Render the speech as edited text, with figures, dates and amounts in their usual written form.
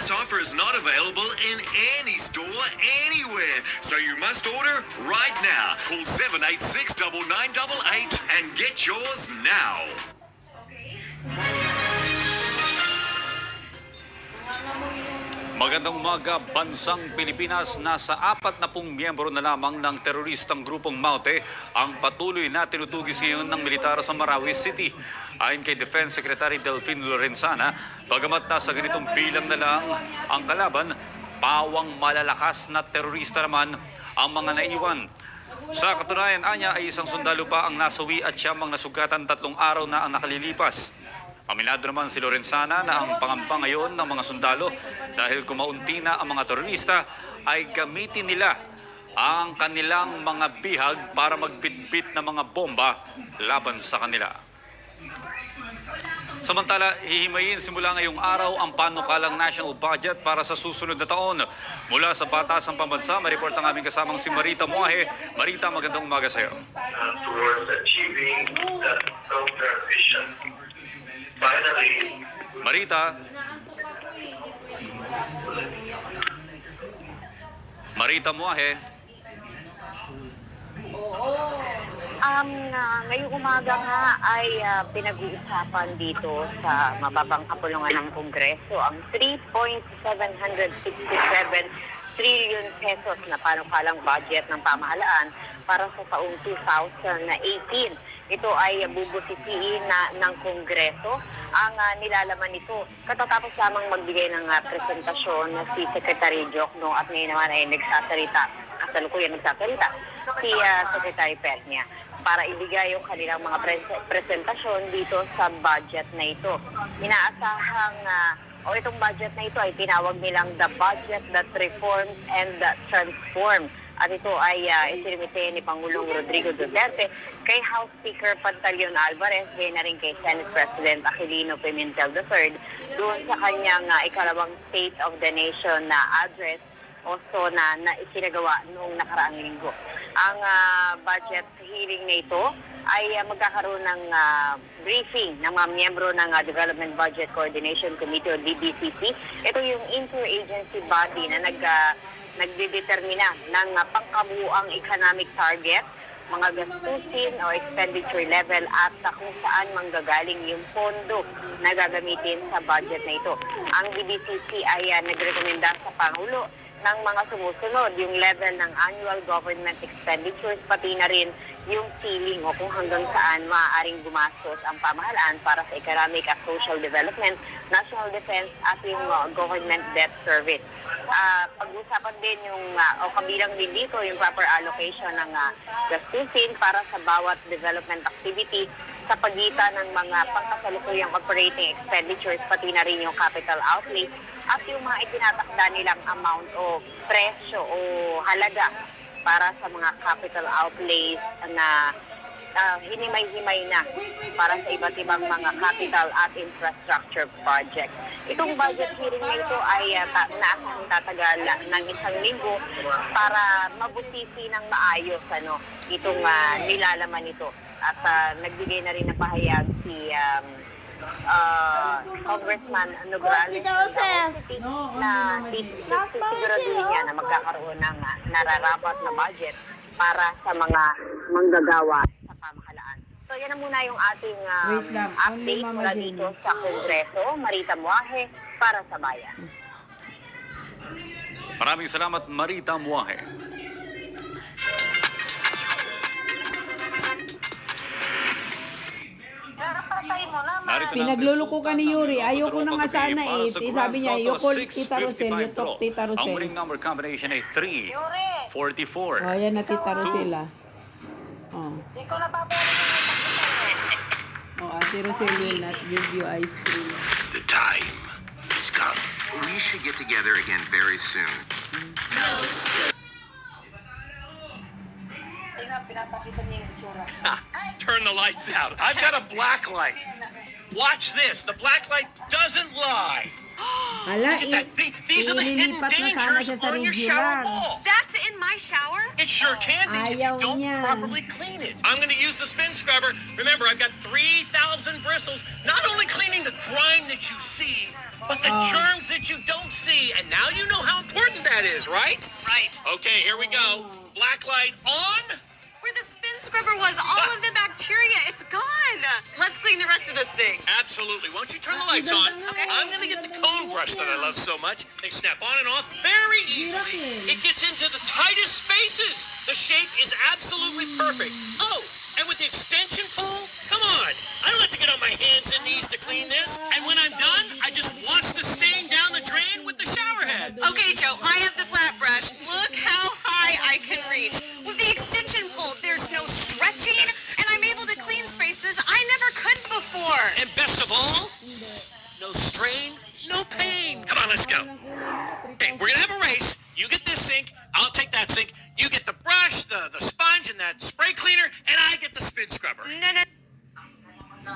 This offer is not available in any store anywhere, so you must order right now. Call 786-9988 and get yours now. Magandang umaga, bansang Pilipinas. Nasa 40 miyembro na lamang ng teroristang grupong Maute ang patuloy na tinutugis ngayon ng militar sa Marawi City. Ayon kay Defense Secretary Delfin Lorenzana, bagamat nasa ganitong bilang na lang ang kalaban, pawang malalakas na terorista naman ang mga naiwan. Sa katunayan, anya ay isang sundalo pa ang nasawi at siyang mga nasugatan 3 araw na ang nakalilipas. Aminado naman si Lorenzana na ang pangamba ngayon ng mga sundalo dahil kumaunti na ang mga terorista ay gamitin nila ang kanilang mga bihag para magbitbit ng mga bomba laban sa kanila. Samantala, hihimayin simula ngayong araw ang panukalang national budget para sa susunod na taon. Mula sa Batasang Pambansa, may report ang aming kasamang si Marita Muahe. Marita, magandang umaga sa iyo. Towards achieving that long-term vision. Finally, Marita Muahe. Ngayong umaga nga ay pinag-uusapan dito sa mababang kapulungan ng Kongreso ang 3.767 trillion pesos na panukalang budget ng pamahalaan para sa taong 2018. Ito ay bubusisiin ng Kongreso. Ang nilalaman nito, katatapos lamang magbigay ng presentasyon si Secretary Jokno at ngayon naman ay kasalukuyan nagsasalita si Secretary Peña para ibigay yung kanilang mga presentasyon dito sa budget na ito. Inaasahang itong budget na ito ay tinawag nilang the budget that reforms and transforms. At ito ay isinimite ni Pangulong Rodrigo Duterte kay House Speaker Pantaleon Alvarez, na rin kay Senate President Aquilino Pimentel III doon sa kanyang ikalawang State of the Nation na address o SONA na isinagawa noong nakaraang linggo. Ang budget hearing na ito ay magkakaroon ng briefing ng mga miyembro ng Development Budget Coordination Committee o DBCC. Ito yung interagency body na nagdedetermina ng pangkabuuang economic target, mga gastusin o expenditure level at kung saan manggagaling yung pondo na gagamitin sa budget na ito. Ang DBCC ay nagrekomenda sa Pangulo ng mga sumusunod, yung level ng annual government expenditures, pati na rin yung ceiling o kung hanggang saan maaaring gumastos ang pamahalaan para sa economic at social development, national defense at yung government debt service. Pag-usapan din yung kabilang din dito yung proper allocation ng gastusin para sa bawat development activity sa pagitan ng mga pangkasalukuyang operating expenditures, pati na rin yung capital outlay at yung mga itinatakda nilang amount o presyo o halaga para sa mga capital outlays na hinimay-himay na para sa iba't ibang mga capital at infrastructure projects. Itong budget hearing na ito ay naasahang tatagal ng 1 linggo para mabusisi ng maayos itong nilalaman nito. At nagbigay na rin ng pahayag si Congressman Nograles na siguraduhin niya na magkakaroon ng nararapat na budget para sa mga manggagawa sa pamahalaan. So yan na muna yung ating update mula dito sa Kongreso. Marita Muahe para sa Bayan. Maraming salamat, Marita Muahe. Pinagluluko ka ni Yuri. Ayoko na nga sana eh. Sabi niya, you call Tita Rosel, you talk Tita Ang Rosel. winning number combination ay 344. Oh, yan na Tita Rosel Oh. Oh, Ate Rosel will not give you ice cream. The time has come. We should get together again very soon. Turn the lights out. I've got a black light. Watch this. The black light doesn't lie. Hala, Look at that. These are the hidden ililipat na sana dangers siya sa on your shower regular. wall. That's in my my shower? It sure can be if you Ayaw don't niya. properly clean it. I'm going to use the spin scrubber. Remember, I've got 3,000 bristles, not only cleaning the grime that you see, but the germs that you don't see. And now you know how important that is, right? Right. Okay, here we go. Black light on. Where the spin scrubber was, all of the bacteria, it's gone. Let's clean the rest of this thing. Absolutely. Why don't you turn the lights on? Okay. I'm going to get the cone brush that I love so much. They snap on and off very easily. It gets into the tightest spaces. The shape is absolutely perfect. Oh, and with the extension pull, come on. I don't have to get on my hands and knees to clean this. And when I'm done, I just wash the stain down the drain with the shower head. Okay, Joe, I have the flat brush. Look how high I can reach. With the extension pull, there's no stretching, and I'm able to clean spaces I never could before. And best of all, no strain, no pain. Come on, let's go. Okay, we're gonna have a race. You get this sink, I'll take that sink. You get the brush, the sponge, and that spray cleaner, and I get the spin scrubber. No.